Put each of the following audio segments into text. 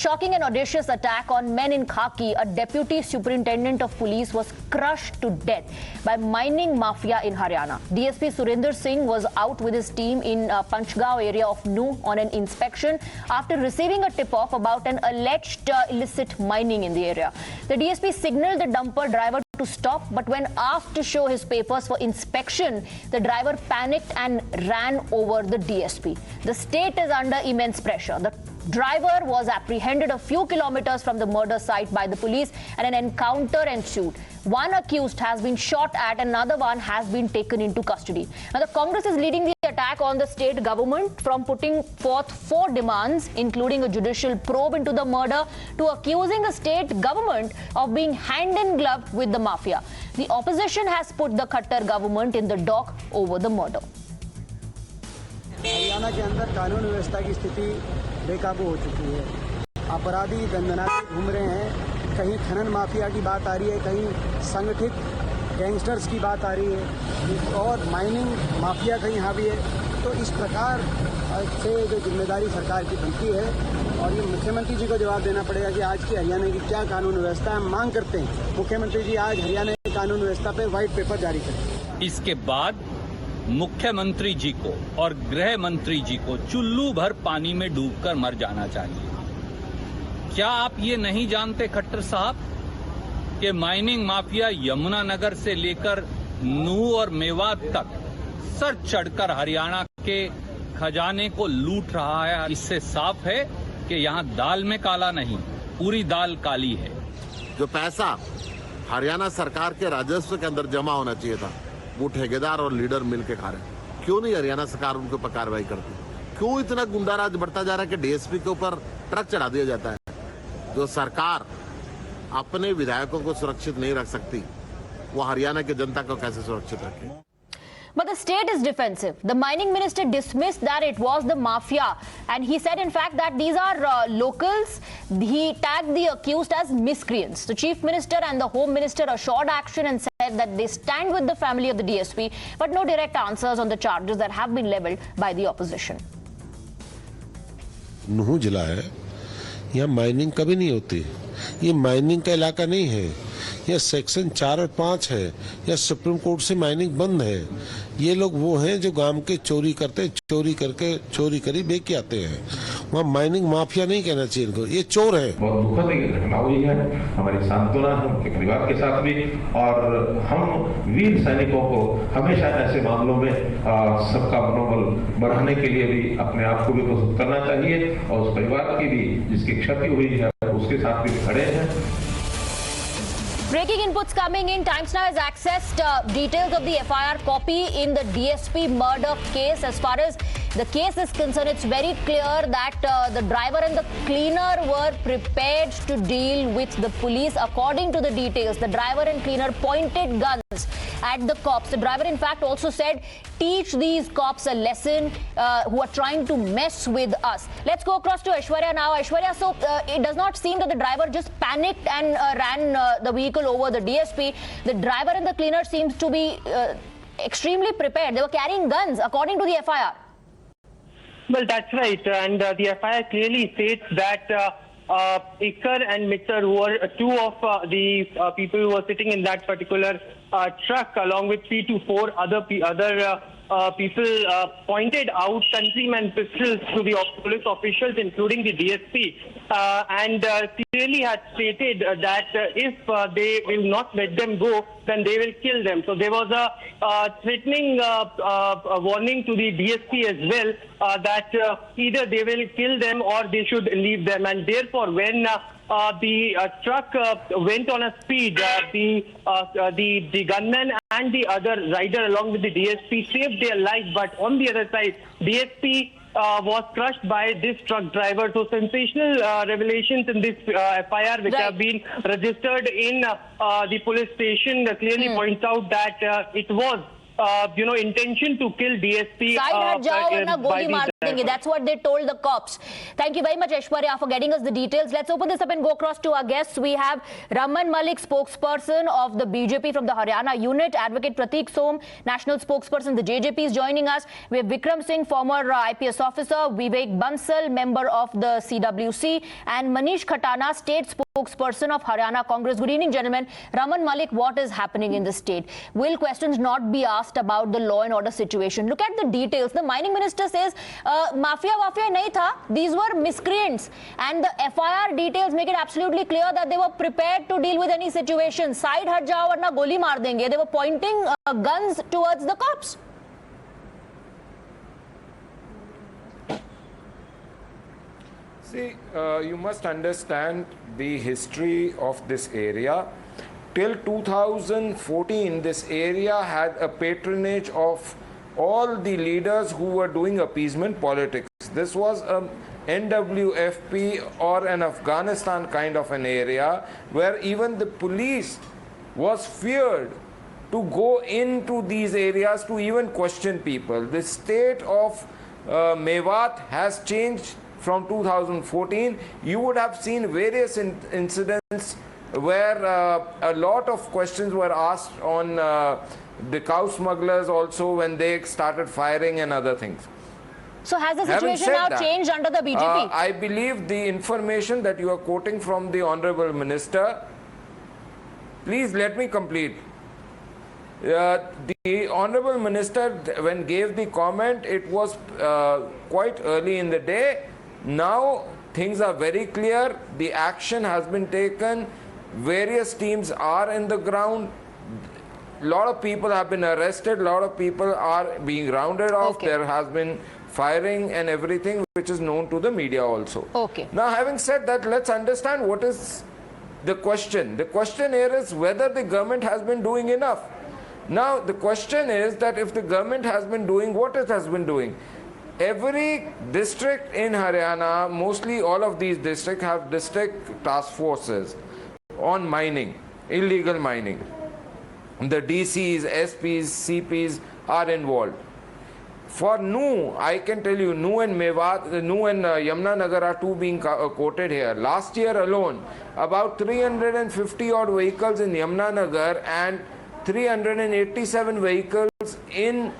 Shocking and audacious attack on men in khaki. A deputy superintendent of police was crushed to death by mining mafia in Haryana. DSP Surinder Singh was out with his team in Panchgaon area of Nu on an inspection after receiving a tip-off about an alleged illicit mining in the area. The DSP signaled the dumper driver to stop, but when asked to show his papers for inspection, the driver panicked and ran over the DSP. The state is under immense pressure. The driver was apprehended a few kilometers from the murder site by the police and an encounter ensued. One accused has been shot at and another one has been taken into custody. Now, the Congress is leading the attack on the state government from putting forth 4 demands, including a judicial probe into the murder, to accusing the state government of being hand in glove with the mafia. The opposition has put the Khattar government in the dock over the murder. Haryana के अंदर कानून व्यवस्था की स्थिति बेकाबू हो चुकी है। अपराधी दंदनाते घूम रहे हैं। कहीं खनन माफिया की बात आ रही है, कहीं संगठित गैंगस्टर्स की बात आ रही है और माइनिंग माफिया कहीं हावी है। तो इस प्रकार से जो जिम्मेदारी सरकार की बनती है और ये मुख्यमंत्री जी को जवाब देना पड़ेगा कि आज की हरियाणा की क्या कानून व्यवस्था है। हम मांग करते हैं मुख्यमंत्री जी आज हरियाणा की कानून व्यवस्था पे व्हाइट पेपर जारी करें। इसके बाद मुख्यमंत्री जी को और गृह मंत्री जी को चुल्लू भर पानी में डूबकर मर जाना चाहिए। क्या आप ये नहीं जानते खट्टर साहब कि माइनिंग माफिया यमुनानगर से लेकर नू और मेवात तक सर चढ़कर हरियाणा के खजाने को लूट रहा है। इससे साफ है कि यहाँ दाल में काला नहीं, पूरी दाल काली है। जो पैसा हरियाणा सरकार के राजस्व के अंदर जमा होना चाहिए था, वो ठेकेदार और लीडर मिलकर खा रहे हैं। क्यों नहीं हरियाणा सरकार उनके ऊपर कार्रवाई करती? क्यों इतना गुंडाराज बढ़ता जा रहा है कि डीएसपी के ऊपर ट्रक चढ़ा दिया जाता है? जो सरकार अपने विधायकों को सुरक्षित नहीं रख सकती, वो हरियाणा की जनता को कैसे सुरक्षित रखे? But the state is defensive. The mining minister dismissed that it was the mafia, and he said, in fact, that these are locals. He tagged the accused as miscreants. The chief minister and the home minister assured action and said that they stand with the family of the DSP, but no direct answers on the charges that have been leveled by the opposition. नूह जिला है, यहाँ mining कभी नहीं होती। ये mining का इलाका नहीं है। यह सेक्शन 4 और 5 है। यह सुप्रीम कोर्ट से माइनिंग बंद है। ये लोग वो हैं जो गांव के चोरी करते, चोरी करके चोरी करी बेच के आते हैं। वहाँ माइनिंग माफिया नहीं कहना चाहिए इनको, ये चोर है। बहुत दुखद एक घटना हुई है। हमारी सांत्वना है उनके परिवार के साथ भी, और हम वीर सैनिकों को हमेशा ऐसे मामलों में सबका मनोबल बढ़ाने के लिए भी अपने आप को भी प्रस्तुत करना चाहिए और उस परिवार की भी जिसकी क्षति हुई है उसके साथ भी खड़े हैं। Breaking inputs coming in. Times Now has accessed details of the FIR copy in the DSP murder case. As far as the case is concerned, it's very clear that the driver and the cleaner were prepared to deal with the police. According to the details, the driver and cleaner pointed guns at the cops. The driver, in fact, also said, teach these cops a lesson who are trying to mess with us. Let's go across to Aishwarya now. Aishwarya, so it does not seem that the driver just panicked and ran the vehicle over the DSP. The driver and the cleaner seems to be extremely prepared. They were carrying guns, according to the FIR. Well, that's right. And the FIR clearly states that Ikar and Mittar, who were 2 of the people who were sitting in that particular truck, along with 3 to 4 other people, pointed out countryman pistols to the police officials, including the DSP, and clearly had stated that if they will not let them go, then they will kill them. So there was a threatening warning to the DSP as well, that either they will kill them or they should leave them. And therefore, when the truck went on a speed, the gunman and the other rider along with the DSP saved their life, but on the other side, DSP was crushed by this truck driver. So sensational revelations in this FIR, which have been registered in the police station, clearly points out that it was intention to kill DSP. Side hat jao warna goli maar denge. That's what they told the cops. Thank you very much, Aishwarya, for getting us the details. Let's open this up and go across to our guests. We have Raman, Malik, spokesperson of the BJP from the Haryana unit, Advocate Prateek Som, national spokesperson, the JJP, is joining us. We have Vikram Singh, former IPS officer, Vivek Bansal, member of the CWC, and Manish Khatana, state spokesperson of Haryana Congress. Good evening, gentlemen. Raman, Malik, what is happening in the state? Will questions not be asked about the law and order situation? Look at the details. The mining minister says mafia nahi tha. These were miscreants, and the FIR details make it absolutely clear that they were prepared to deal with any situation. Side hat jao warna goli maar denge. They were pointing guns towards the cops. See, you must understand the history of this area. Till 2014, this area had a patronage of all the leaders who were doing appeasement politics. This was a NWFP or an Afghanistan kind of an area where even the police was feared to go into these areas to even question people. The state of Mewat has changed from 2014. You would have seen various incidents where a lot of questions were asked on the cow smugglers also when they started firing and other things. So has the situation now changed under the BJP? I believe the information that you are quoting from the Honorable Minister, please let me complete. The Honorable Minister, when gave the comment, it was quite early in the day. Now things are very clear. The action has been taken. Various teams are in the ground. A lot of people have been arrested. A lot of people are being rounded off. Okay. There has been firing and everything, which is known to the media also. Okay. Now, having said that, let's understand what is the question. The question here is whether the government has been doing enough. Now, the question is that if the government has been doing what it has been doing. Every district in Haryana, mostly all of these districts have district task forces on mining, illegal mining. The DCs, SPs, CPs are involved. For Nu, I can tell you, Nu and Mewat, Nu and Yamuna Nagar are two being quoted here. Last year alone, about 350 odd vehicles in Yamuna Nagar and 387 vehicles in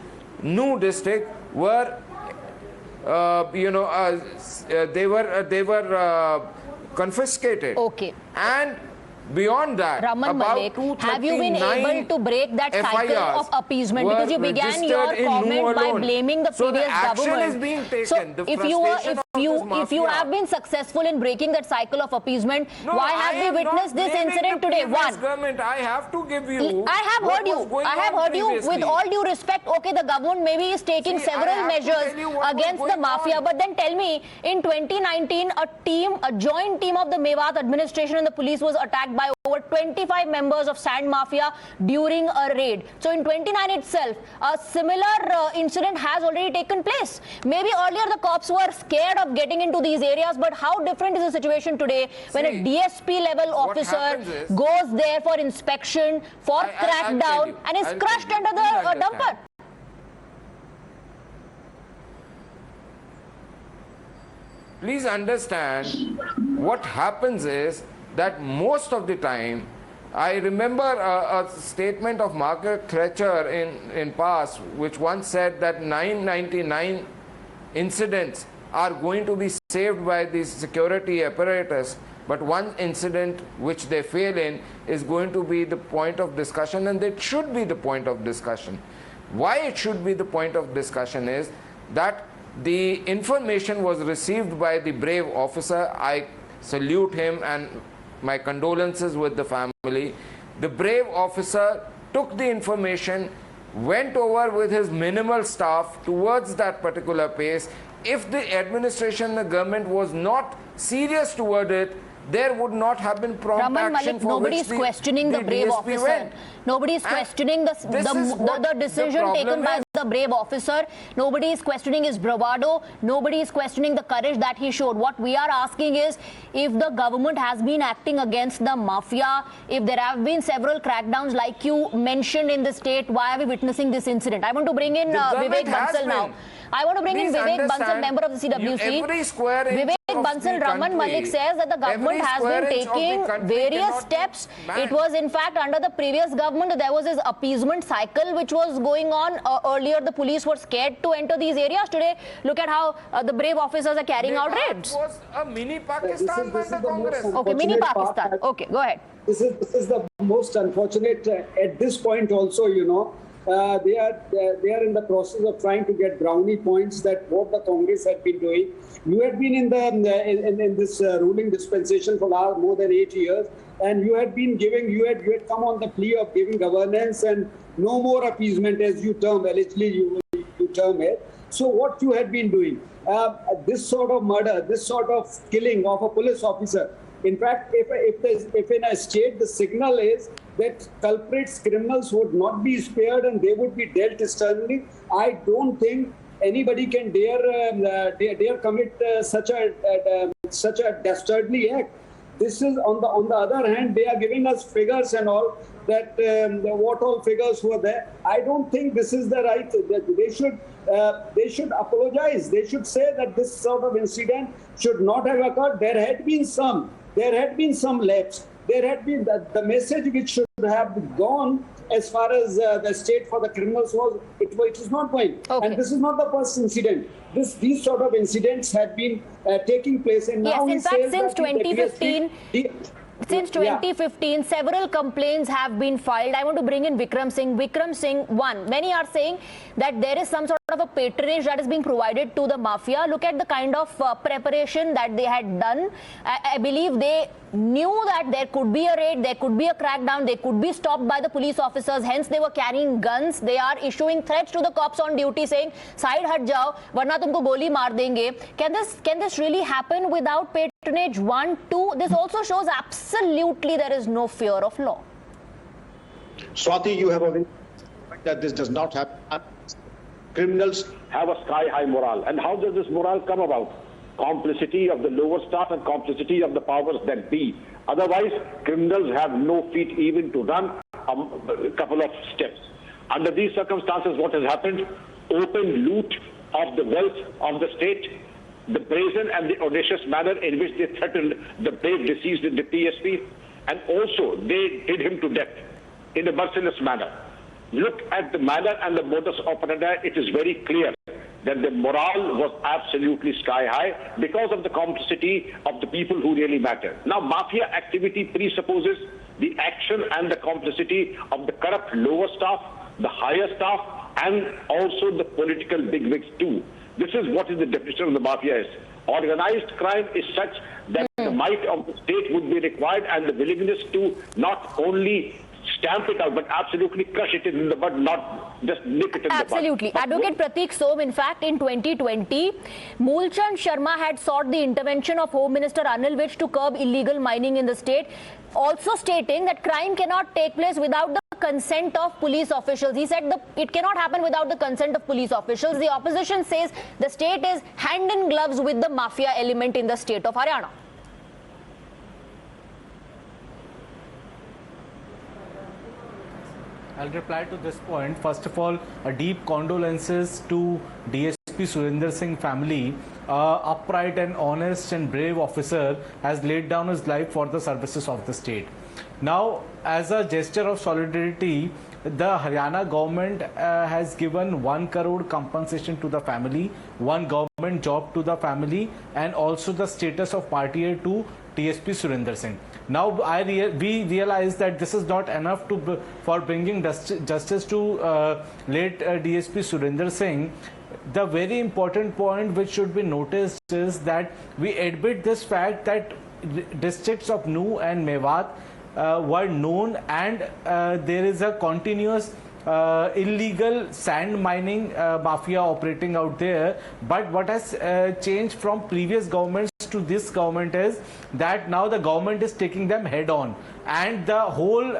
Nu district were they were confiscated. Okay. And beyond that, Raman, about Malik, have you been able to break that cycle FIRs of appeasement? Because you began your comment by blaming the previous government. Is being taken. So if you have been successful in breaking that cycle of appeasement, why have we witnessed this incident today? One, government, I have to give you. I have heard you. With all due respect, okay, the government maybe is taking several measures against the mafia, but then tell me, in 2019, a joint team of the Mewat administration and the police was attacked by over 25 members of Sand Mafia during a raid. So in 2019 itself, a similar incident has already taken place. Maybe earlier the cops were scared of getting into these areas, but how different is the situation today when a DSP level officer goes there for inspection, for crackdown, and is crushed under the dumper? Please understand, what happens is that most of the time, I remember a statement of Margaret Thatcher in past, which once said that 999 incidents are going to be saved by the security apparatus, but one incident which they fail in is going to be the point of discussion, and it should be the point of discussion. Why it should be the point of discussion is that the information was received by the brave officer. I salute him and my condolences with the family. The brave officer took the information, went over with his minimal staff towards that particular place. If the administration, the government was not serious toward it, there would not have been prompt Raman, action Malik, for nobody which is questioning the brave DSP officer. went. Nobody is questioning the decision taken by the a brave officer. Nobody is questioning his bravado. Nobody is questioning the courage that he showed. What we are asking is, if the government has been acting against the mafia, if there have been several crackdowns like you mentioned in the state, why are we witnessing this incident? I want to bring in Vivek Bansal now. I want to bring in Vivek Bansal, member of the CWC. Vivek Bansal, Raman, Malik says that the government has been taking various steps. It was in fact under the previous government, there was this appeasement cycle which was going on. Earlier the police were scared to enter these areas. Today, look at how the brave officers are carrying out raids. It was a mini Pakistan by the Congress. Okay, mini Pakistan. Okay, go ahead. This is the most unfortunate at this point also, you know. They are in the process of trying to get brownie points that what the Congress had been doing. You had been in this ruling dispensation for more than 8 years, and you had come on the plea of giving governance and no more appeasement, as you term, allegedly you term it. So what you had been doing, this sort of murder, this sort of killing of a police officer. In fact, if in a state the signal is that culprits, criminals would not be spared and they would be dealt sternly, I don't think anybody can dare commit such a dastardly act. This is on the other hand, they are giving us figures and all that what all figures were there. I don't think this is the right. They should apologize. They should say that this sort of incident should not have occurred. There had been some lapse. There had been the message which should have gone as far as the state for the criminals was, it is not going. Okay. And this is not the first incident. These sort of incidents had been taking place. And now yes, in fact, since 2015... Since 2015, several complaints have been filed. I want to bring in Vikram Singh. Vikram Singh, many are saying that there is some sort of a patronage that is being provided to the mafia. Look at the kind of preparation that they had done. I believe they knew that there could be a raid, there could be a crackdown, they could be stopped by the police officers. Hence, they were carrying guns. They are issuing threats to the cops on duty, saying, "Side hat jao, warna tumko goli maar denge." Can this really happen without patronage? 1, 2. This also shows absolutely there is no fear of law. Swati, you have a that this does not happen. Criminals have a sky-high morale. And how does this morale come about? Complicity of the lower staff and complicity of the powers that be. Otherwise, criminals have no feet even to run a couple of steps. Under these circumstances, what has happened? Open loot of the wealth of the state, the brazen and the audacious manner in which they threatened the brave deceased in the PSP, and also they did him to death in a merciless manner. Look at the manner and the modus operandi. It is very clear that the morale was absolutely sky high because of the complicity of the people who really matter. Now, mafia activity presupposes the action and the complicity of the corrupt lower staff, the higher staff, and also the political bigwigs too. This is what is the definition of the mafia is. Organized crime is such that the might of the state would be required and the willingness to not only stamp it out, but absolutely crush it in the bud, not just nip it in the bud. Absolutely. Advocate Prateek Som, in fact, in 2020, Moolchand Sharma had sought the intervention of Home Minister Anil Vij to curb illegal mining in the state, also stating that crime cannot take place without the consent of police officials. He said it cannot happen without the consent of police officials. The opposition says the state is hand in gloves with the mafia element in the state of Haryana. I'll reply to this point. First of all, a deep condolences to DSP Surinder Singh family. Upright and honest and brave officer has laid down his life for the services of the state. Now, as a gesture of solidarity, the Haryana government has given 1 crore compensation to the family, 1 government job to the family, and also the status of martyr to DSP Surinder Singh. Now, we realize that this is not enough for bringing justice to late DSP Surinder Singh. The very important point which should be noticed is that we admit this fact that districts of Nu and Mewat were known, and there is a continuous illegal sand mining mafia operating out there. But what has changed from previous governments to this government is that now the government is taking them head on, and the whole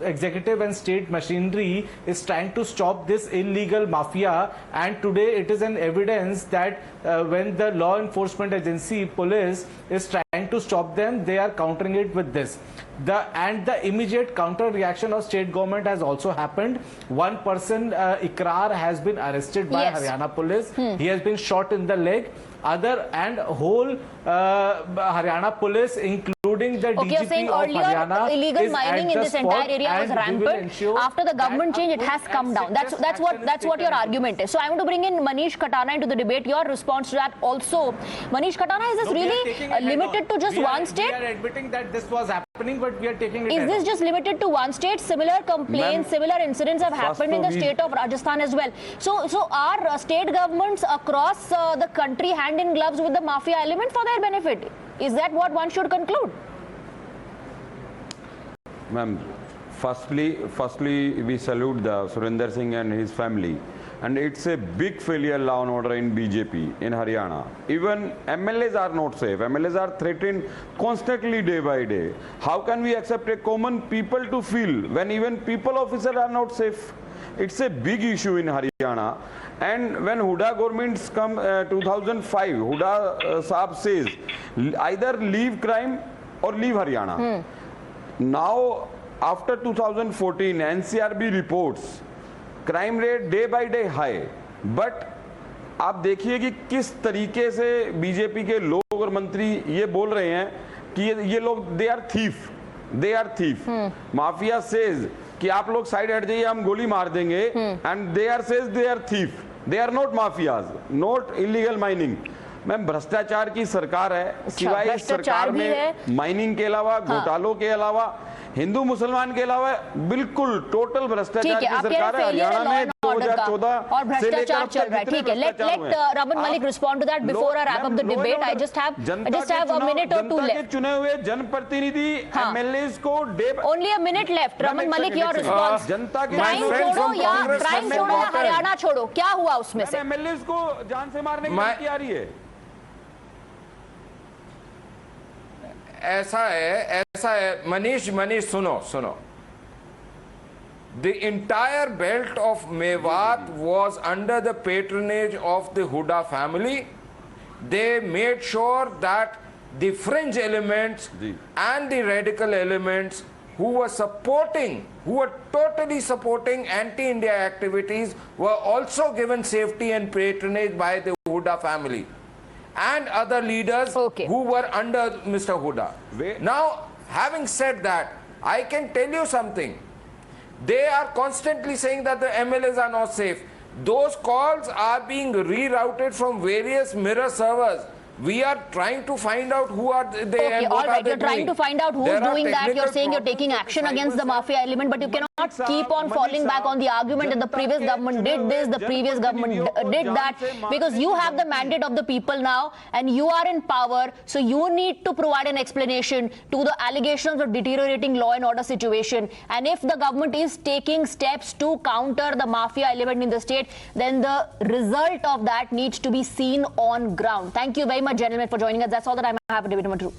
executive and state machinery is trying to stop this illegal mafia. And today it is an evidence that when the law enforcement agency police is trying to stop them, they are countering it with this. The immediate counter reaction of state government has also happened. One person, Ikrar, has been arrested by Haryana police. He has been shot in the leg. Other and whole Haryana police, including the DGP of Haryana, illegal is mining at in the this spot, entire area was rampant. After the government change, it has come down. That's what your argument is. So I want to bring in Manish Khatana into the debate. Your response to that also. Manish Khatana, is this really limited to just one state? We are admitting that this was happening, but we are taking it. Is this just limited to one state? Similar complaints, similar incidents have happened in the state of Rajasthan as well. So are state governments across the country hand in gloves with the mafia element for their benefit? Is that what one should conclude? Ma'am, firstly, we salute the Surinder Singh and his family. And it's a big failure, law and order in BJP in Haryana. Even MLAs are not safe. MLAs are threatened constantly day by day. How can we accept a common people to feel when even people officers are not safe? It's a big issue in Haryana. And when Huda governments come 2005, Huda Saab says either leave crime or leave Haryana. Now, after 2014, NCRB reports crime rate day by day high, but आप देखिए कि किस तरीके से BJP के लोग और मंत्री ये बोल रहे हैं कि ये लोग they are thief. Mafia says कि आप लोग साइड हट जाइए, हम गोली मार देंगे, and they are says they are thief. They are not mafias, not illegal mining. Ma'am, भ्रष्टाचार की सरकार है. सिवाय इस सरकार में माइनिंग के अलावा, घोटालों के अलावा, हिंदू मुसलमान के अलावा बिल्कुल टोटल भ्रष्टाचार की सरकार है. हरियाणा में 2014 और भ्रष्टाचार चल रहा है. ठीक है, let Raman Malik respond to that before I wrap up the debate. I just have a minute or two left. चुने हुए जनप्रतिनिधि एमएलएस को only a minute left. Raman Malik, your response. जनता के क्राइम छोड़ो या हरियाणा छोड़ो, क्या हुआ उसमें से? एमएलएस को जान से मारने की बात आ रही है. ऐसा है मनीष, सुनो. The entire belt of Mewat was under the patronage of the Huda family. They made sure that the fringe elements and the radical elements who were totally supporting anti-India activities were also given safety and patronage by the Huda family and other leaders who were under Mr. Huda. Now, having said that, I can tell you something. They are constantly saying that the MLAs are not safe. Those calls are being rerouted from various mirror servers. We are trying to find out who are they. Okay, all right. You're trying to find out who's doing that. You're saying you're taking action against the mafia element, but you cannot keep on falling back on the argument that the previous government did this, the previous government did that, because you have the mandate of the people now and you are in power. So you need to provide an explanation to the allegations of deteriorating law and order situation. And if the government is taking steps to counter the mafia element in the state, then the result of that needs to be seen on ground. Thank you very much, gentlemen, for joining us. That's all that I have for debate number 2.